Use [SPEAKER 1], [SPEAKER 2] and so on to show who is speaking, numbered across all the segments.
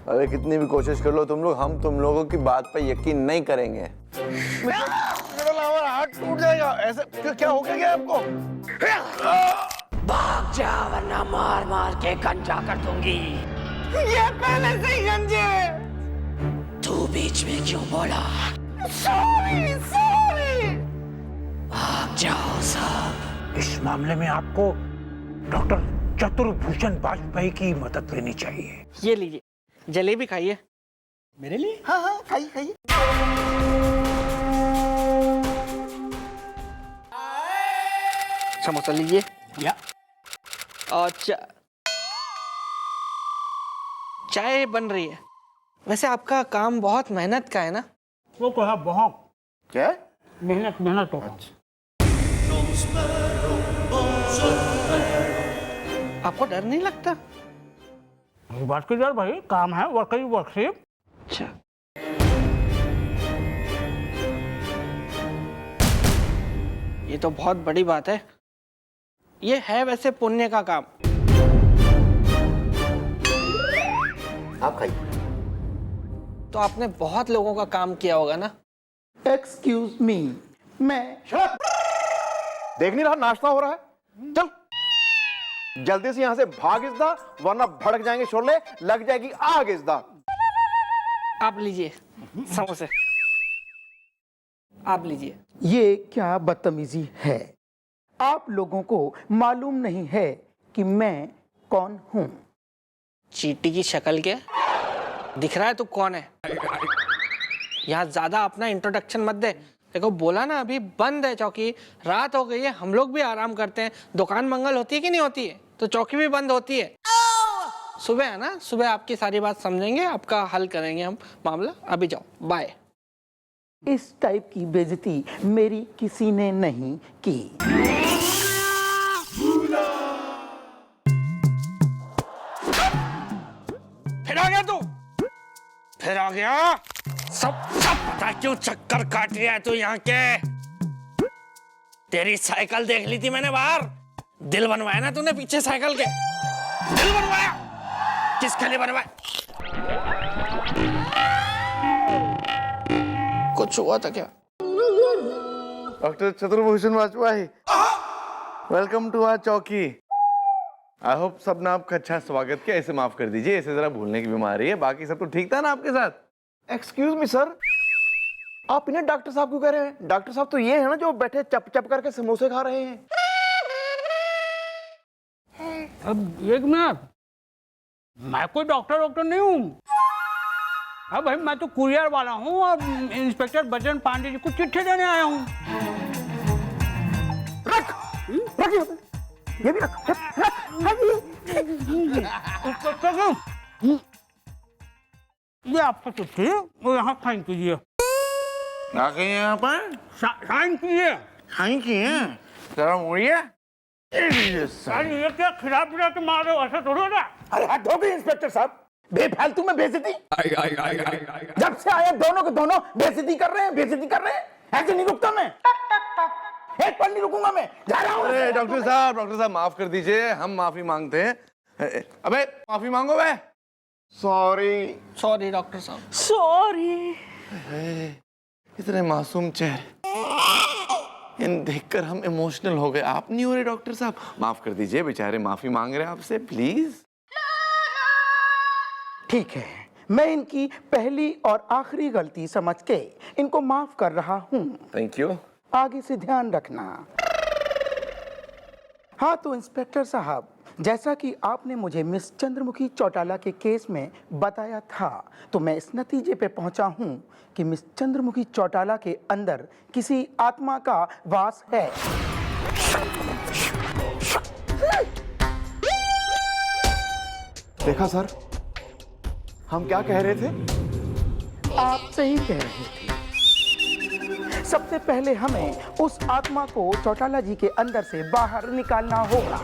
[SPEAKER 1] अरे कितनी भी कोशिश कर लो तुम लोग, हम तुम लोगों की बात पे यकीन नहीं करेंगे।
[SPEAKER 2] मेरा हाथ टूट जाएगा। ऐसे क्या हो गया आपको?
[SPEAKER 3] भाग जा वरना मार मार के गंजा कर दूंगी।
[SPEAKER 2] ये पहले से ही गंजे।
[SPEAKER 3] तू बीच में क्यों बोला?
[SPEAKER 2] सॉरी।
[SPEAKER 3] भाग जाओ सब।
[SPEAKER 4] इस मामले में आपको डॉक्टर चतुर्भूषण वाजपेयी की मदद लेनी चाहिए।
[SPEAKER 5] ये लीजिए, जलेबी खाइए।
[SPEAKER 2] मेरे लिए? हाँ हाँ, खाइए खाइए।
[SPEAKER 5] समोसा लीजिए।
[SPEAKER 4] या
[SPEAKER 5] और चाय बन रही है। वैसे आपका काम बहुत मेहनत का है ना?
[SPEAKER 4] वो कहा बहुत
[SPEAKER 2] क्या?
[SPEAKER 4] मेहनत हो।
[SPEAKER 5] आपको डर नहीं लगता?
[SPEAKER 4] बात की यार भाई, काम है वर्कशिप।
[SPEAKER 5] अच्छा, ये तो बहुत बड़ी बात है। ये है वैसे पुण्य का काम।
[SPEAKER 2] आप खाइए।
[SPEAKER 5] तो आपने बहुत लोगों का काम किया होगा ना?
[SPEAKER 2] एक्सक्यूज मी, मैं देख नहीं रहा नाश्ता हो रहा है? चल जल्दी से यहाँ से भाग इज़दा, वरना भड़क जाएंगे शोले, लग जाएगी आग इज़दा।
[SPEAKER 5] आप लीजिए समोसे, आप लीजिए।
[SPEAKER 6] ये क्या बदतमीजी है? आप लोगों को मालूम नहीं है कि मैं कौन हूं?
[SPEAKER 5] चींटी की शक्ल के दिख रहा है तू कौन है? यहाँ ज्यादा अपना इंट्रोडक्शन मत दे। देखो बोला ना, अभी बंद है चौकी, रात हो गई है, हम लोग भी आराम करते हैं। दुकान मंगल होती है कि नहीं होती है? तो चौकी भी बंद होती है। सुबह है ना, सुबह आपकी सारी बात समझेंगे, आपका हल करेंगे हम मामला। अभी जाओ, बाय।
[SPEAKER 6] इस टाइप की बेइज्जती मेरी किसी ने नहीं की।
[SPEAKER 3] फिर आ गया तू? फिर आ गया? सब पता क्यों चक्कर काट रहा है तू यहाँ के? तेरी साइकिल देख ली थी मैंने बाहर। दिल बनवाया ना तूने पीछे साइकिल के? दिल बनवाया? किसके लिए बनवाया?
[SPEAKER 5] कुछ हुआ था क्या?
[SPEAKER 1] Doctor Chaturbhushan Vajpayee, welcome to our चौकी। आई होप सब ने आपका अच्छा स्वागत किया। ऐसे माफ कर दीजिए, ऐसे जरा भूलने की बीमारी है। बाकी सब तो ठीक था ना आपके साथ?
[SPEAKER 2] एक्सक्यूज मी सर, आप इन्हें डॉक्टर साहब क्यों कह रहे हैं? डॉक्टर साहब तो ये है ना जो बैठे चप चप करके समोसे खा रहे हैं।
[SPEAKER 4] अब एक मिनट, मैं कोई डॉक्टर नहीं हूँ। अब भाई मैं तो कुरियर वाला हूँ और इंस्पेक्टर बजरंग पांडे जी को चिट्ठी देने आया हूँ।
[SPEAKER 2] रख यहाँ पे, ये भी रख।
[SPEAKER 4] ये आपका चिट्ठी और यहाँ साइन कीजिए।
[SPEAKER 1] आगे यहाँ पर
[SPEAKER 4] साइन कीजिए।
[SPEAKER 1] साइन किए जरा मुड़िए।
[SPEAKER 4] ये क्या खिला पिला के मार रहे हो? ऐसा थोड़ा ना।
[SPEAKER 2] अरे हद हो गई इंस्पेक्टर साहब, बेफालतू में बेइज्जती। जब से आया दोनों के दोनों बेइज्जती कर रहे हैं। ऐसे नहीं रुकता मैं, एक पल नहीं रुकूंगा मैं, जा रहा हूँ।
[SPEAKER 1] अरे डॉक्टर साहब माफ कर दीजिए, हम माफी मांगते हैं। अबे माफी मांगो बे।
[SPEAKER 5] सॉरी डॉक्टर साहब।
[SPEAKER 3] सॉरी।
[SPEAKER 1] इतने मासूम चेहरे, इन देखकर हम इमोशनल हो गए। आप नहीं हो रहे डॉक्टर साहब? माफ कर दीजिए, बेचारे माफी मांग रहे हैं आपसे, प्लीज।
[SPEAKER 6] ठीक है, मैं इनकी पहली और आखिरी गलती समझ के इनको माफ कर रहा हूँ।
[SPEAKER 1] Thank you.
[SPEAKER 6] आगे से ध्यान रखना। हाँ तो इंस्पेक्टर साहब, जैसा कि आपने मुझे मिस चंद्रमुखी चौटाला के केस में बताया था, तो मैं इस नतीजे पे पहुंचा हूं कि मिस चंद्रमुखी चौटाला के अंदर किसी आत्मा का वास है।
[SPEAKER 2] देखा सर, हम क्या कह रहे थे?
[SPEAKER 6] आप सही कह रहे थे। सबसे पहले हमें उस आत्मा को चौटाला जी के अंदर से बाहर निकालना होगा।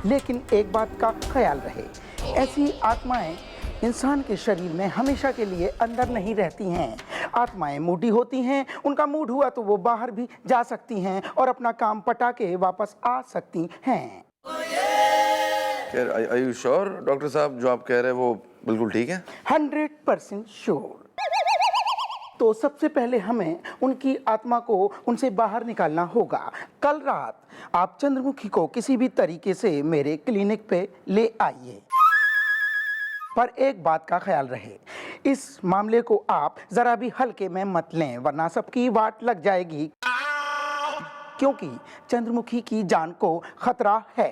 [SPEAKER 6] लेकिन एक बात का ख्याल रहे, ऐसी आत्माएं इंसान के शरीर में हमेशा के लिए अंदर नहीं रहती हैं। आत्माएं मूडी होती हैं, उनका मूड हुआ तो वो बाहर भी जा सकती हैं और अपना काम पटा के वापस आ सकती हैं।
[SPEAKER 1] आर यू श्योर डॉक्टर साहब, जो आप कह रहे हैं वो बिल्कुल ठीक है?
[SPEAKER 6] 100% श्योर। तो सबसे पहले हमें उनकी आत्मा को उनसे बाहर निकालना होगा। कल रात आप चंद्रमुखी को किसी भी तरीके से मेरे क्लिनिक पे ले आइए, पर एक बात का ख्याल रहे, इस मामले को आप जरा भी हल्के में मत लें, वरना सबकी वाट लग जाएगी, क्योंकि चंद्रमुखी की जान को खतरा है।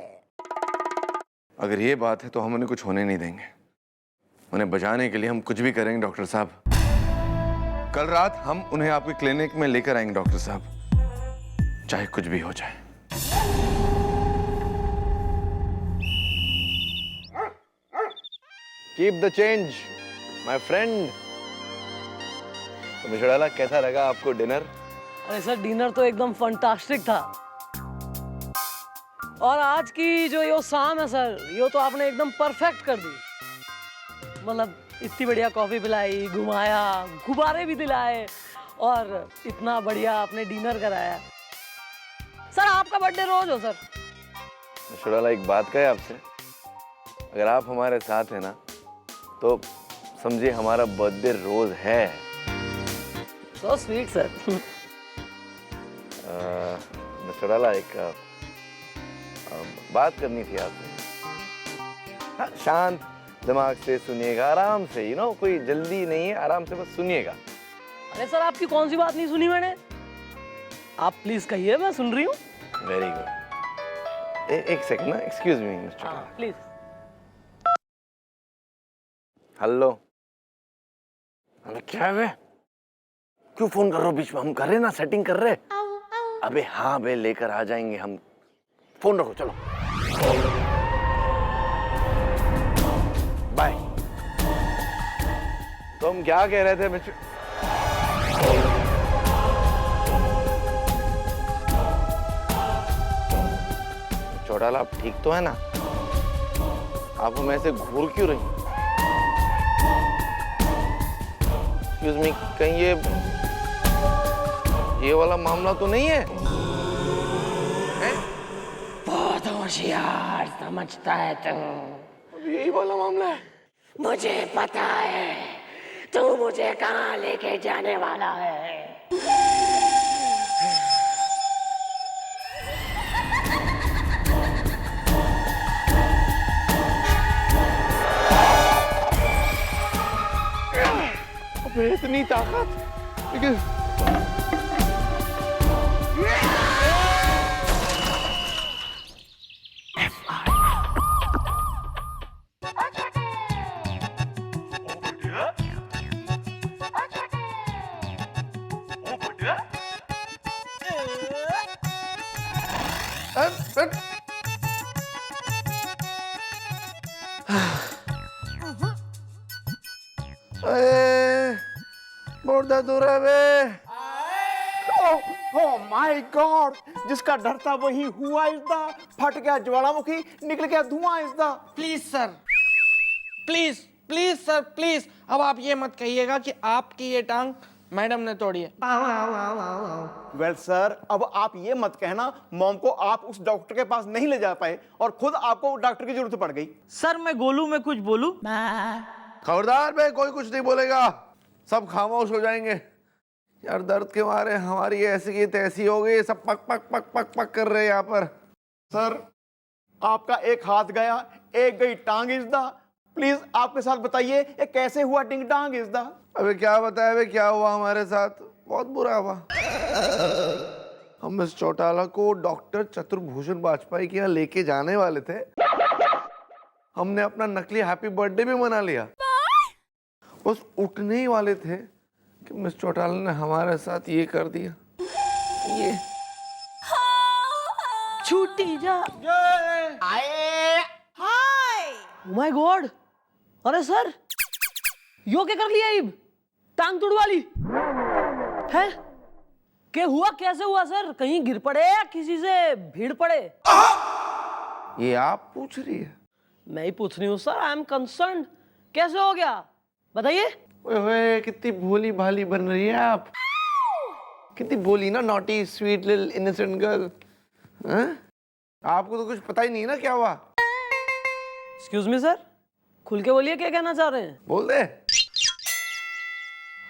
[SPEAKER 1] अगर ये बात है तो हम उन्हें कुछ होने नहीं देंगे। उन्हें बचाने के लिए हम कुछ भी करेंगे डॉक्टर साहब। कल रात हम उन्हें आपके क्लिनिक में लेकर आएंगे डॉक्टर साहब, चाहे कुछ भी हो जाए। Keep the change my friend. तो मिस्टर डाला, कैसा लगा आपको डिनर?
[SPEAKER 7] अरे सर, डिनर तो एकदम फंटास्टिक था। और आज की जो यो शाम है सर, यो तो आपने एकदम परफेक्ट कर दी। मतलब इतनी बढ़िया कॉफी पिलाई, घुमाया, गुब्बारे भी दिलाए और इतना बढ़िया आपने डिनर कराया। सर आपका बर्थडे रोज हो सर।
[SPEAKER 1] मिस्टर डाला, एक बात कहे आपसे, अगर आप हमारे साथ हैं ना तो समझिए हमारा बर्थडे रोज है।
[SPEAKER 7] So sweet sir.
[SPEAKER 1] मिस्टर डाला, एक बात करनी थी आपसे। हाँ, शांत दिमाग से सुनिएगा, आराम से, यू नो, कोई जल्दी नहीं है, आराम से बस सुनिएगा।
[SPEAKER 7] अरे सर, आपकी कौन सी बात नहीं सुनी मैंने? आप प्लीज कहिए, मैं सुन रही हूँ।
[SPEAKER 1] Very good. एक सेकंड ना, एक्सक्यूज मी मिस्टर।
[SPEAKER 7] हाँ प्लीज।
[SPEAKER 1] हेलो। अबे क्या है, क्यों फोन कर रहे हो बीच में? हम कर रहे ना, सेटिंग कर रहे। अबे हाँ बे, लेकर आ जाएंगे हम। फोन रखो, चलो बाय। तो हम क्या कह रहे थे मिस्टर? चौटाला, आप ठीक तो है ना? आप हमें ऐसे घूर क्यों रही? एक्सक्यूज मी, कहीं ये वाला मामला तो नहीं है?
[SPEAKER 7] बहुत होशियार समझता है तू।
[SPEAKER 1] यही वाला मामला है।
[SPEAKER 7] मुझे पता है तू मुझे कहाँ लेके जाने वाला है।
[SPEAKER 1] अबे इतनी ताकत, लेकिन बहुत दर्द हो रहा है बे।
[SPEAKER 2] ओह माय गॉड, जिसका डर था वही हुआ इज़दा। फट गया ज्वालामुखी, निकल गया धुआं इज़दा।
[SPEAKER 5] Please sir, please please sir, please. अब आप ये मत कहिएगा कि आपकी ये टांग मैडम ने तोड़ी है।
[SPEAKER 2] वेल सर, अब आप ये मत कहना मॉम को आप उस डॉक्टर के पास नहीं ले जा पाए और खुद आपको डॉक्टर की जरूरत पड़ गई।
[SPEAKER 7] सर मैं गोलू में कुछ बोलूं?
[SPEAKER 1] खबरदार बे, कोई कुछ नहीं बोलेगा, सब खामोश हो जाएंगे। यार दर्द के मारे हमारी ऐसी की तैसी हो गई, सब पक पक पक पक पक कर रहे हैं यहाँ पर।
[SPEAKER 2] सर आपका एक हाथ गया, एक गई टांग इज़दा। प्लीज आपके साथ बताइए ये कैसे हुआ डिंग डांग इज़दा।
[SPEAKER 1] अबे क्या बताया बे, क्या हुआ हमारे साथ? बहुत बुरा हुआ। हम इस चौटाला को डॉक्टर चतुर्भूषण वाजपेयी के यहाँ लेके जाने वाले थे। हमने अपना नकली हैप्पी बर्थडे भी मना लिया। बस उठने ही वाले थे कि मिस चौटाला ने हमारे साथ ये कर दिया। ये
[SPEAKER 7] छूटी जा। माय गॉड, अरे सर यो क्या कर लिया? इब टांग तुड़वा ली है? क्या हुआ, कैसे हुआ सर? कहीं गिर पड़े या किसी से भीड़ पड़े?
[SPEAKER 1] ये आप पूछ रही है?
[SPEAKER 7] मैं ही पूछ रही हूँ सर। आई एम कंसर्न कैसे हो गया बताइए?
[SPEAKER 1] ओए होए, कितनी भोली भाली बन रही है आप, कितनी भोली ना, naughty sweet little innocent girl. आपको तो कुछ पता ही नहीं ना क्या हुआ।
[SPEAKER 7] एक्सक्यूज मी सर, खुल के बोलिए क्या कहना चाह रहे हैं?
[SPEAKER 1] बोल दे।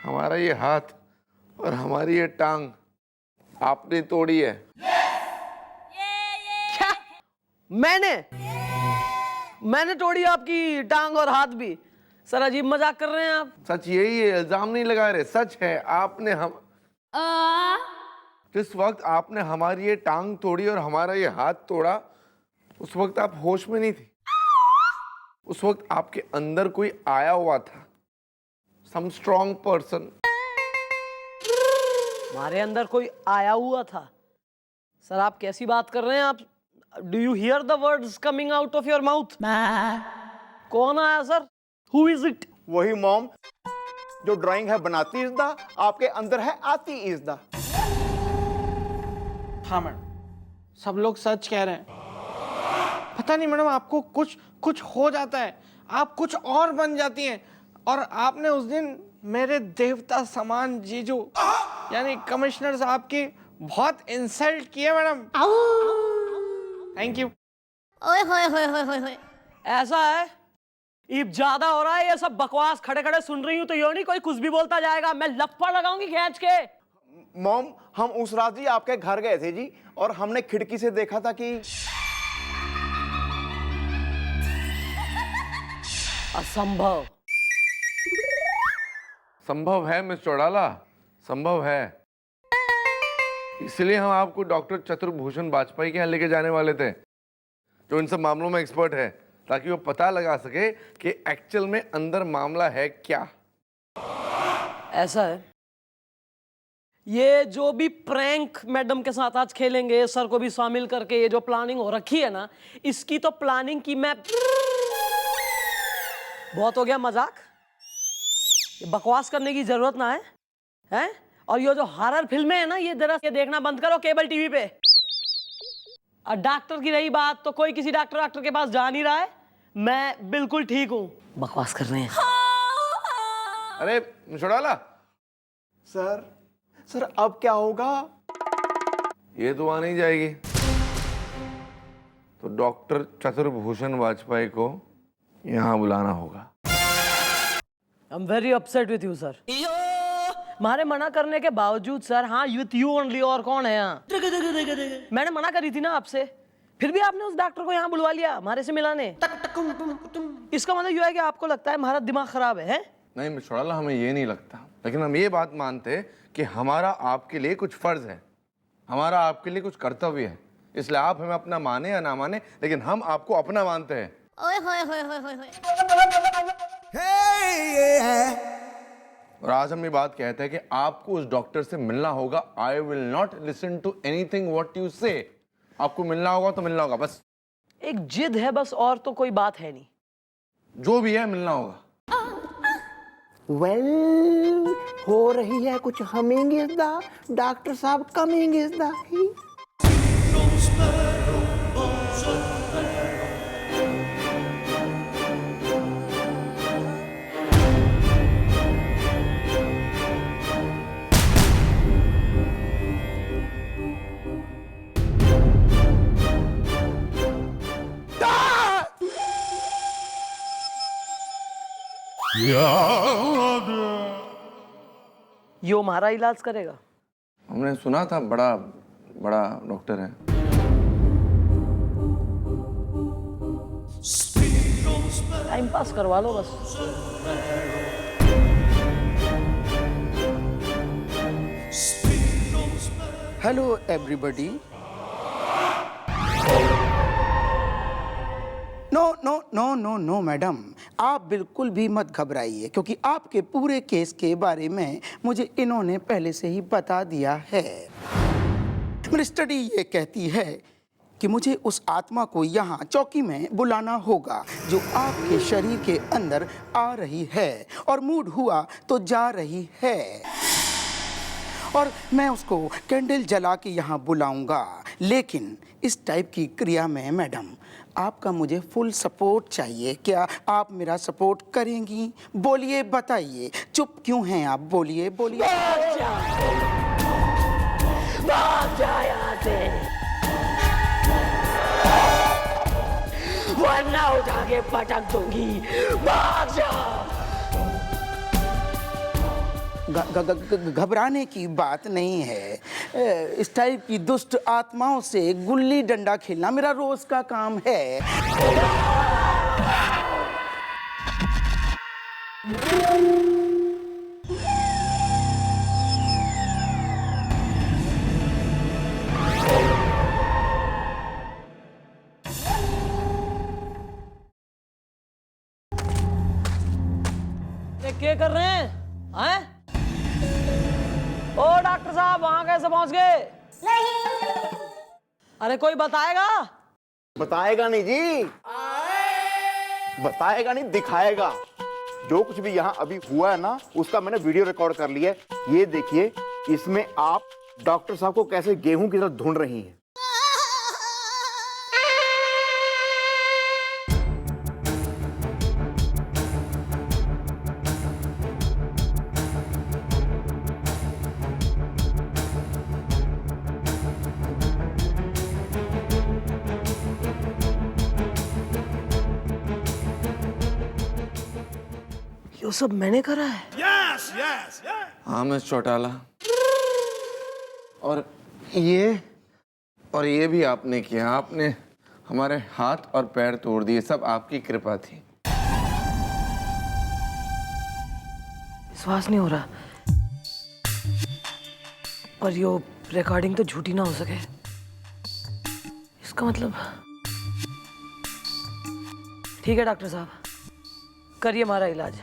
[SPEAKER 1] हमारा ये हाथ और हमारी ये टांग आपने तोड़ी है।
[SPEAKER 7] क्या? मैंने तोड़ी आपकी टांग और हाथ भी? सर अजीब मजाक कर रहे हैं आप।
[SPEAKER 1] सच यही है, इल्जाम नहीं लगा रहे, सच है। आपने हम जिस वक्त आपने हमारी ये टांग तोड़ी और हमारा ये हाथ तोड़ा, उस वक्त आप होश में नहीं थी। उस वक्त आपके अंदर कोई आया हुआ था, सम स्ट्रॉन्ग पर्सन।
[SPEAKER 7] हमारे अंदर कोई आया हुआ था? सर आप कैसी बात कर रहे हैं आप? Do you here the words coming out of your mouth? कौन आया सर? Who is it?
[SPEAKER 2] वही मॉम जो ड्राइंग है बनाती इज द, आपके अंदर है आती इज द।
[SPEAKER 5] हाँ मैडम, सब लोग सच कह रहे हैं। पता नहीं मैडम, आपको कुछ हो जाता है, आप कुछ और बन जाती हैं। और आपने उस दिन मेरे देवता समान जीजू यानी कमिश्नर साहब की बहुत इंसल्ट की है मैडम। Thank you.
[SPEAKER 8] ओए होए होए होए होए होए।
[SPEAKER 7] ऐसा है? ईब ज्यादा हो रहा है ये सब बकवास, खड़े खड़े सुन रही हूँ तो यो नहीं कोई कुछ भी बोलता जाएगा, मैं लप्पड़ लगाऊंगी खींच के।
[SPEAKER 2] मॉम, हम उस रात जी आपके घर गए थे जी, और हमने खिड़की से देखा था कि
[SPEAKER 7] असंभव।
[SPEAKER 1] संभव है मिस चौड़ाला, संभव है। इसलिए हम आपको डॉक्टर चतुर्भूषण वाजपेयी के यहाँ लेके जाने वाले थे, जो इन सब मामलों में एक्सपर्ट है, ताकि वो पता लगा सके कि एक्चुअल में अंदर मामला है क्या।
[SPEAKER 7] ऐसा है? ये जो भी प्रैंक मैडम के साथ आज खेलेंगे, सर को भी शामिल करके, ये जो प्लानिंग हो रखी है ना, इसकी तो प्लानिंग की मैं बहुत हो गया मजाक। ये बकवास करने की जरूरत ना है, हैं? और ये जो हॉरर फिल्में है ना, ये जरा ये देखना बंद करो केबल टीवी पे। और डॉक्टर की रही बात, तो कोई किसी डॉक्टर के पास जा नहीं रहा है, मैं बिल्कुल ठीक हूँ। बकवास कर रहे हैं।
[SPEAKER 1] अरे चौड़ाला,
[SPEAKER 2] सर अब क्या होगा?
[SPEAKER 1] ये दुआ नहीं जाएगी तो डॉक्टर चतुर्भूषण वाजपेयी को यहाँ बुलाना होगा।
[SPEAKER 7] I am very upset with you sir. हमारे मना करने के बावजूद सर, हाँ विथ यू ओनली, और कौन है यहाँ? मैंने मना करी थी ना आपसे, फिर भी आपने उस डॉक्टर को यहाँ बुलवा लिया हमारे से मिलाने। इसका मतलब यह है कि आपको लगता है हमारा दिमाग खराब है?
[SPEAKER 1] नहीं मिस चौड़ाला, हमें ये नहीं लगता, लेकिन हम ये बात मानते कि हमारा आपके लिए कुछ फर्ज है, हमारा आपके लिए कुछ कर्तव्य है। इसलिए आप हमें अपना माने या ना माने, लेकिन हम आपको अपना मानते हैं।
[SPEAKER 8] ओए होए होए होए होए होए।
[SPEAKER 1] और आज हम ये बात कहते हैं कि आपको उस डॉक्टर से मिलना होगा। I will not listen to anything what you say. आपको मिलना होगा तो मिलना होगा, बस।
[SPEAKER 7] एक जिद है बस, और तो कोई बात है नहीं।
[SPEAKER 1] जो भी है मिलना होगा।
[SPEAKER 6] वेल, हो रही है कुछ हमिंग इज द, डॉक्टर साहब कमिंग इज द।
[SPEAKER 7] यो हमारा इलाज करेगा?
[SPEAKER 1] हमने सुना था बड़ा बड़ा डॉक्टर है।
[SPEAKER 7] टाइम पास करवा लो बस।
[SPEAKER 6] Hello everybody. नो मैडम, आप बिल्कुल भी मत घबराइए, क्योंकि आपके पूरे केस के बारे में मुझे इन्होंने पहले से ही बता दिया है। मेरी स्टडी ये कहती है कि मुझे उस आत्मा को यहाँ चौकी में बुलाना होगा जो आपके शरीर के अंदर आ रही है और मूड हुआ तो जा रही है। और मैं उसको कैंडल जला के यहाँ बुलाऊंगा। लेकिन इस टाइप की क्रिया में मैडम आपका मुझे फुल सपोर्ट चाहिए। क्या आप मेरा सपोर्ट करेंगी? बोलिए, बताइए, चुप क्यों हैं आप? बोलिए बोलिए।
[SPEAKER 7] भाग जा यहाँ से, वरना उठा के पटक दूंगी। भाग जा।
[SPEAKER 6] घबराने की बात नहीं है। इस टाइप की दुष्ट आत्माओं से गुल्ली डंडा खेलना मेरा रोज का काम है।
[SPEAKER 7] क्या कर रहे हैं? हैं? ओ डॉक्टर साहब, वहां कैसे पहुंच गए? अरे कोई बताएगा?
[SPEAKER 2] बताएगा नहीं जी, बताएगा नहीं, दिखाएगा। जो कुछ भी यहाँ अभी हुआ है ना, उसका मैंने वीडियो रिकॉर्ड कर लिया है। ये देखिए, इसमें आप डॉक्टर साहब को कैसे गेहूं की तरह ढूंढ रही हैं।
[SPEAKER 7] ये सब मैंने करा है?
[SPEAKER 1] हाँ मिस चौटाला, और ये भी आपने किया। आपने हमारे हाथ और पैर तोड़ दिए, सब आपकी कृपा थी।
[SPEAKER 7] विश्वास नहीं हो रहा। और यो रिकॉर्डिंग तो झूठी ना हो सके। इसका मतलब ठीक है डॉक्टर साहब, करिए हमारा इलाज।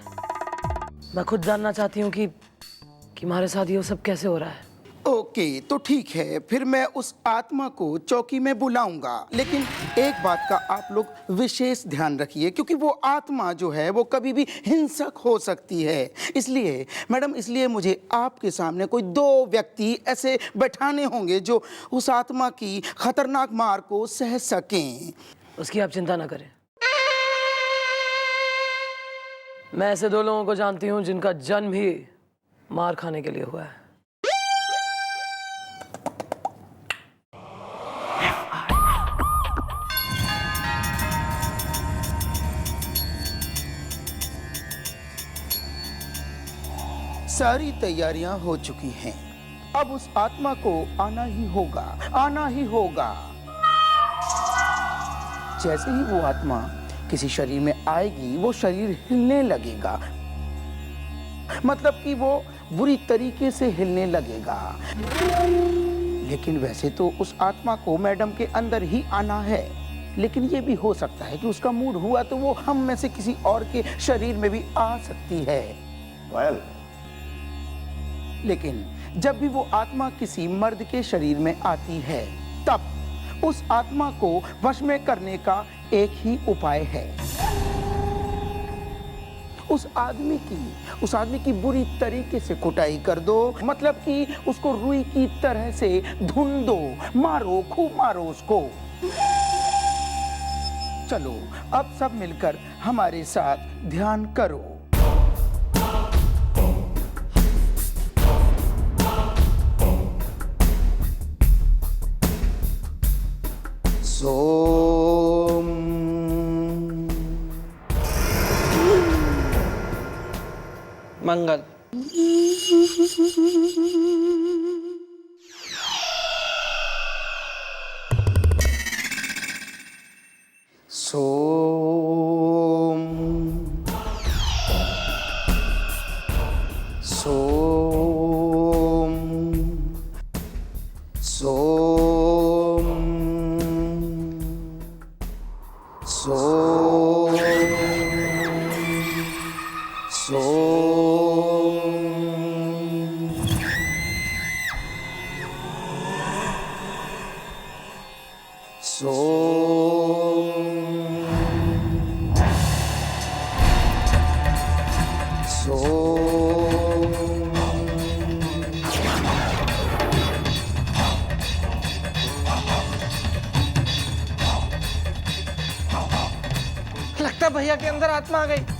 [SPEAKER 7] मैं खुद जानना चाहती हूँ कि हमारे साथ ये सब कैसे हो रहा है।
[SPEAKER 6] ओके, तो ठीक है, फिर मैं उस आत्मा को चौकी में बुलाऊंगा। लेकिन एक बात का आप लोग विशेष ध्यान रखिए, क्योंकि वो आत्मा जो है वो कभी भी हिंसक हो सकती है। इसलिए मैडम, इसलिए मुझे आपके सामने कोई 2 व्यक्ति ऐसे बैठाने होंगे जो उस आत्मा की खतरनाक मार को सह सकें।
[SPEAKER 7] उसकी आप चिंता ना करें। मैं ऐसे 2 लोगों को जानती हूँ जिनका जन्म ही मार खाने के लिए हुआ है।
[SPEAKER 6] सारी तैयारियां हो चुकी हैं। अब उस आत्मा को आना ही होगा, आना ही होगा। जैसे ही वो आत्मा किसी शरीर में आएगी, वो शरीर हिलने लगेगा। मतलब कि वो बुरी तरीके से हिलने लगेगा। लेकिन वैसे तो उस आत्मा को मैडम के अंदर ही आना है, लेकिन ये भी हो सकता है कि उसका मूड हुआ तो वो हम में से किसी और के शरीर में भी आ सकती है।
[SPEAKER 2] well.
[SPEAKER 6] लेकिन जब भी वो आत्मा किसी मर्द के शरीर में आती है, तब उस आत्मा को वश में करने का एक ही उपाय है। उस आदमी की बुरी तरीके से कुटाई कर दो। मतलब कि उसको रुई की तरह से धुन दो, मारो, खूब मारो उसको। चलो अब सब मिलकर हमारे साथ ध्यान करो। सोम
[SPEAKER 5] मंगल।
[SPEAKER 6] सोम सोम सोम सोम सोम
[SPEAKER 5] लगता है भैया के अंदर आत्मा आ गई।